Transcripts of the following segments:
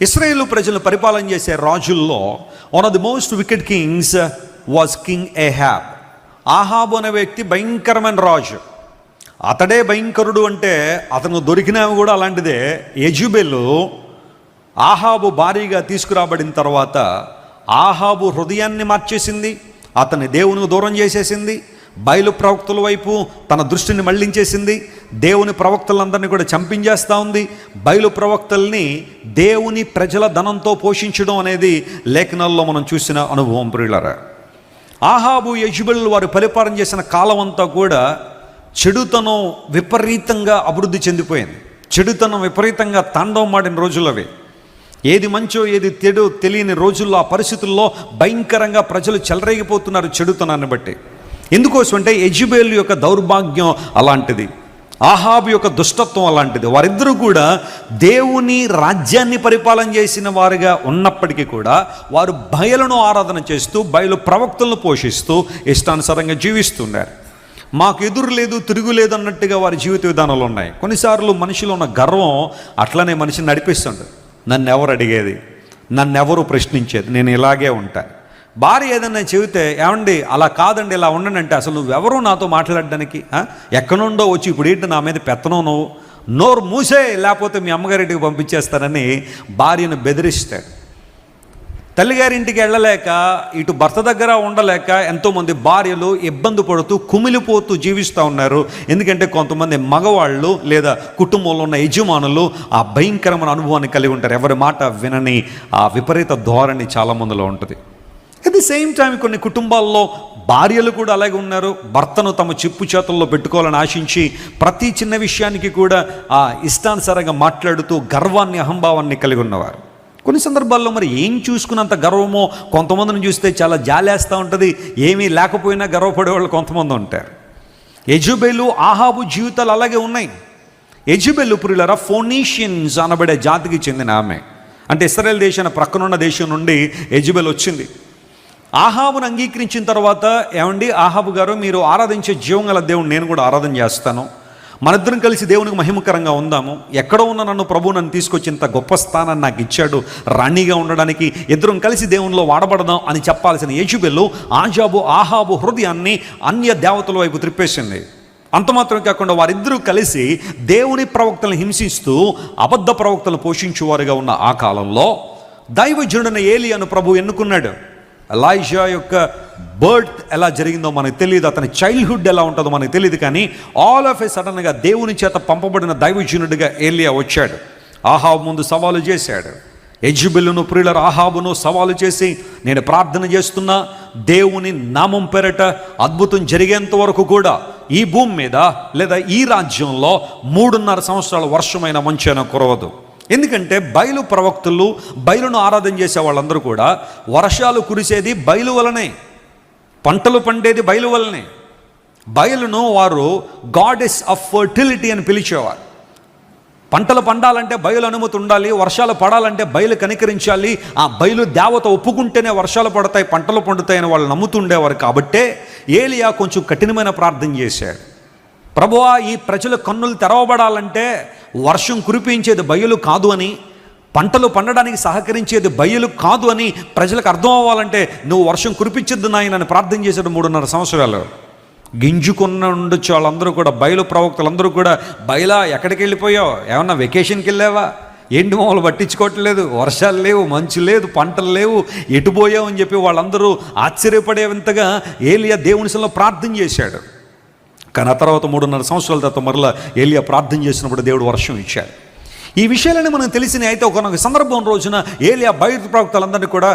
ఇశ్రాయేలు ప్రజలను పరిపాలన చేసే రాజుల్లో one of the most wicked kings was king Ahab. ఆహాబు అనే వ్యక్తి భయంకరమైన రాజు. అతడే భయంకరుడు అంటే అతను దొరికినవి కూడా అలాంటిదే. యెజెబెలు ఆహాబు భారీగా తీసుకురాబడిన తర్వాత ఆహాబు హృదయాన్ని మార్చేసింది, అతన్ని దేవునికి దూరం చేసేసింది, బయలు ప్రవక్తల వైపు తన దృష్టిని మళ్లించేసింది, దేవుని ప్రవక్తలందరినీ కూడా చంపించేస్తూ ఉంది. బయలు ప్రవక్తల్ని దేవుని ప్రజల ధనంతో పోషించడం అనేది లేఖనాల్లో మనం చూసిన అనుభవం. ప్రియులారా, ఆహాబు యెజెబెల్ వారు పరిపాలన చేసిన కాలం అంతా కూడా చెడుతనం విపరీతంగా అభివృద్ధి చెందిపోయింది. చెడుతనం విపరీతంగా తాండవం ఆడిన రోజులవి. ఏది మంచో ఏది చెడో తెలియని రోజుల్లో ఆ పరిస్థితుల్లో భయంకరంగా ప్రజలు చెలరేగిపోతున్నారు చెడుతనాన్ని బట్టి. ఎందుకోసం అంటే యెజెబెల్ యొక్క దౌర్భాగ్యం అలాంటిది, ఆహాబు యొక్క దుష్టత్వం అలాంటిది. వారిద్దరూ కూడా దేవుని రాజ్యాన్ని పరిపాలన చేసిన వారుగా ఉన్నప్పటికీ కూడా వారు బయలును ఆరాధన చేస్తూ బయలు ప్రవక్తలను పోషిస్తూ ఇష్టానుసారంగా జీవిస్తున్నారు. మాకు ఎదురు లేదు తిరుగులేదు అన్నట్టుగా వారి జీవిత విధానాలు ఉన్నాయి. కొన్నిసార్లు మనిషిలో ఉన్న గర్వం అట్లనే మనిషిని నడిపిస్తుంది. నన్ను ఎవరు అడిగేది, నన్ను ఎవరు ప్రశ్నించేది, నేను ఇలాగే ఉంటాను. భార్య ఏదన్నా చెబితే ఏమండి అలా కాదండి ఇలా ఉండండి అంటే అసలు నువ్వెవరూ నాతో మాట్లాడడానికి, ఎక్కడుండో వచ్చి ఇప్పుడు ఏంటి నా మీద పెత్తనం, నువ్వు నోరు మూసే లేకపోతే మీ అమ్మగారింటికి పంపించేస్తానని భార్యను బెదిరిస్తాడు. తల్లిగారింటికి వెళ్ళలేక ఇటు భర్త దగ్గర ఉండలేక ఎంతోమంది భార్యలు ఇబ్బంది పడుతూ కుమిలిపోతూ జీవిస్తూ ఉన్నారు. ఎందుకంటే కొంతమంది మగవాళ్ళు లేదా కుటుంబంలో ఉన్న యజమానులు ఆ భయంకరమైన అనుభవాన్ని కలిగి ఉంటారు. ఎవరి మాట వినని ఆ విపరీత ధోరణి చాలామందిలో ఉంటుంది. అట్ ది సేమ్ టైం కొన్ని కుటుంబాల్లో భార్యలు కూడా అలాగే ఉన్నారు. భర్తను తమ చెప్పు చేతుల్లో పెట్టుకోవాలని ఆశించి ప్రతి చిన్న విషయానికి కూడా ఆ ఇష్టానుసారంగా మాట్లాడుతూ గర్వాన్ని అహంభావాన్ని కలిగి ఉన్నవారు. కొన్ని సందర్భాల్లో మరి ఏం చూసుకున్నంత గర్వమో కొంతమందిని చూస్తే చాలా జాలేస్తూ ఉంటుంది. ఏమీ లేకపోయినా గర్వపడే వాళ్ళు కొంతమంది ఉంటారు. యెజెబెలు ఆహాబు జీవితాలు అలాగే ఉన్నాయి. యెజెబెలు ప్రియులారా ఫోనీషియన్స్ అనబడే జాతికి చెందిన ఆమె. అంటే ఇశ్రాయేల్ దేశాన్ని ప్రక్కనున్న దేశం నుండి యెజెబెల్ వచ్చింది. ఆహాబును అంగీకరించిన తర్వాత ఏమండి ఆహాబు గారు మీరు ఆరాధించే జీవం గల దేవుని నేను కూడా ఆరాధన చేస్తాను, మనిద్దరం కలిసి దేవునికి మహిమకరంగా ఉందాము, ఎక్కడో ఉన్న నన్ను ప్రభు నన్ను తీసుకొచ్చి ఇంత గొప్ప స్థానాన్ని నాకు ఇచ్చాడు రాణిగా ఉండడానికి, ఇద్దరం కలిసి దేవునిలో వాడబడదాం అని చెప్పాల్సిన యెజెబెలు ఆహాబు హృదయాన్ని అన్య దేవతల వైపు త్రిప్పేసింది. అంత మాత్రం కాకుండా వారిద్దరూ కలిసి దేవుని ప్రవక్తలను హింసిస్తూ అబద్ధ ప్రవక్తలు పోషించేవారుగా ఉన్న ఆ కాలంలో దైవజనుడైన ఏలియాను ప్రభు ఎన్నుకున్నాడు. ఎలైషా యొక్క బర్త్ ఎలా జరిగిందో మనకు తెలియదు, అతని చైల్డ్హుడ్ ఎలా ఉంటుందో మనకు తెలియదు. కానీ ఆల్ ఆఫ్ ఏ సడన్గా దేవుని చేత పంపబడిన దైవజనుడిగా ఏలియా వచ్చాడు. ఆహాబు ముందు సవాలు చేశాడు. యెజెబెలును ప్రియుల ఆహాబును సవాలు చేసి నేను ప్రార్థన చేస్తున్నా, దేవుని నామం పేరట అద్భుతం జరిగేంత వరకు కూడా ఈ భూమి మీద లేదా ఈ రాజ్యంలో 3.5 సంవత్సరాల వర్షమైన మంచైనా కురవదు. ఎందుకంటే బయలు ప్రవక్తలు బయలును ఆరాధన చేసే వాళ్ళందరూ కూడా వర్షాలు కురిసేది బయలు వలనే, పంటలు పండేది బయలు వలనే. బయలును వారు గాడెస్ ఆఫ్ ఫర్టిలిటీ అని పిలిచేవారు. పంటలు పండాలంటే బయలు అనుమతి ఉండాలి, వర్షాలు పడాలంటే బయలు కనికరించాలి, ఆ బయలు దేవత ఒప్పుకుంటేనే వర్షాలు పడతాయి పంటలు పండుతాయని వాళ్ళు నమ్ముతుండేవారు. కాబట్టే ఏలియా కొంచెం కఠినమైన ప్రార్థన చేశాడు. ప్రభువా ఈ ప్రజల కన్నులు తెరవబడాలంటే వర్షం కురిపించేది బయలు కాదు అని, పంటలు పండడానికి సహకరించేది బయలు కాదు అని ప్రజలకు అర్థం అవ్వాలంటే నువ్వు వర్షం కురిపించద్దు నాయన అని ప్రార్థన చేశాడు 3.5 సంవత్సరాలు. గింజుకున్న ఉండొచ్చు వాళ్ళందరూ కూడా, బయలు ప్రవక్తలందరూ కూడా బయలా ఎక్కడికి వెళ్ళిపోయావు, ఏమన్నా వెకేషన్కి వెళ్ళావా, ఏంటి మమ్మల్ని పట్టించుకోవట్లేదు, వర్షాలు లేవు, మంచు లేదు, పంటలు లేవు, ఎటుపోయావు అని చెప్పి వాళ్ళందరూ ఆశ్చర్యపడేంతగా ఏలియా దేవునిలో ప్రార్థన చేశాడు. కానీ ఆ తర్వాత 3.5 సంవత్సరాల తర్వాత మరలా ఏలియా ప్రార్థన చేసినప్పుడు దేవుడు వర్షం ఇచ్చాడు. ఈ విషయాలని మనకు తెలిసినాయి. అయితే ఒక సందర్భం రోజున ఏలియా బయట ప్రవక్తలందరినీ కూడా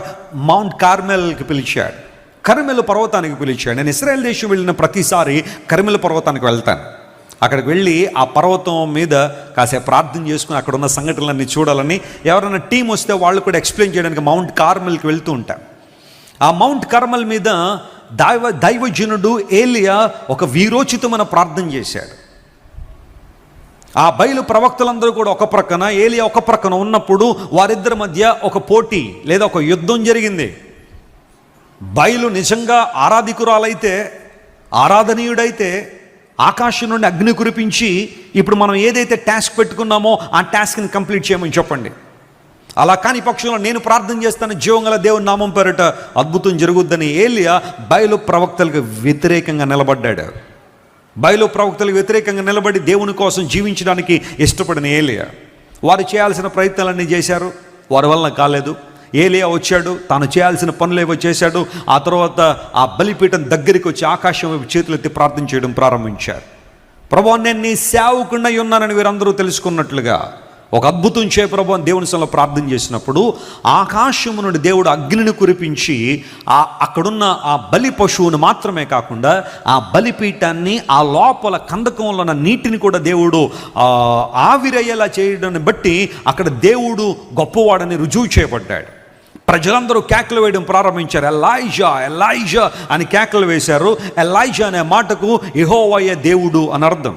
మౌంట్ కార్మెల్కి పిలిచాడు, కర్మెలు పర్వతానికి పిలిచాడు. నేను ఇశ్రాయేల్ దేశం వెళ్ళిన ప్రతిసారి కర్మెలు పర్వతానికి వెళ్తాను. అక్కడికి వెళ్ళి ఆ పర్వతం మీద కాసేపు ప్రార్థన చేసుకుని అక్కడ ఉన్న సంఘటనలన్నీ చూడాలని, ఎవరైనా టీం వస్తే వాళ్ళు కూడా ఎక్స్ప్లెయిన్ చేయడానికి మౌంట్ కార్మెల్కి వెళ్తూ ఉంటాను. ఆ మౌంట్ కార్మెల్ మీద దైవజనుడు ఏలియా ఒక వీరోచితమైన ప్రార్థన చేశాడు. ఆ బయలు ప్రవక్తలందరూ కూడా ఒక ప్రక్కన, ఏలియా ఒక ప్రక్కన ఉన్నప్పుడు వారిద్దరి మధ్య ఒక పోటీ లేదా ఒక యుద్ధం జరిగింది. బయలు నిజంగా ఆరాధికురాలైతే, ఆరాధనీయుడైతే ఆకాశం నుండి అగ్ని కురిపించి ఇప్పుడు మనం ఏదైతే టాస్క్ పెట్టుకున్నామో ఆ టాస్క్ని కంప్లీట్ చేయమని చెప్పండి. అలా కాని పక్షంలో నేను ప్రార్థన చేస్తాను, జీవంగల దేవుని నామం పేరిట అద్భుతం జరుగుద్దని ఏలియా బయలు ప్రవక్తలకు వ్యతిరేకంగా నిలబడ్డాడు. బయలు ప్రవక్తలకు వ్యతిరేకంగా నిలబడి దేవుని కోసం జీవించడానికి ఇష్టపడిన ఏలియా వారు చేయాల్సిన ప్రయత్నాలన్నీ చేశారు, వారి వలన కాలేదు. ఏలియా వచ్చాడు, తాను చేయాల్సిన పనులేవో చేశాడు. ఆ తర్వాత ఆ బలిపీఠం దగ్గరికి వచ్చి ఆకాశం వైపు చేతులెత్తి ప్రార్థన చేయడం ప్రారంభించారు. ప్రభువా, నేను నీ సేవకుడినై ఉన్నానని వీరందరూ తెలుసుకున్నట్లుగా ఒక అద్భుతం చేయ ప్రభు అని దేవుని సన్నిధిలో ప్రార్థన చేసినప్పుడు ఆకాశము నుండి దేవుడు అగ్నిని కురిపించి అక్కడున్న ఆ బలి పశువును మాత్రమే కాకుండా ఆ బలిపీఠాన్ని, ఆ లోపల కందకంలో ఉన్న నీటిని కూడా దేవుడు ఆవిరయ్యేలా చేయడాన్ని బట్టి అక్కడ దేవుడు గొప్పవాడని రుజువు చేయబడ్డాడు. ప్రజలందరూ కేకలు వేయడం ప్రారంభించారు. ఎలైజా, ఎలైజా అని కేకలు వేశారు. ఎలైజా అనే మాటకు యెహోవాయే దేవుడు అని అర్థం.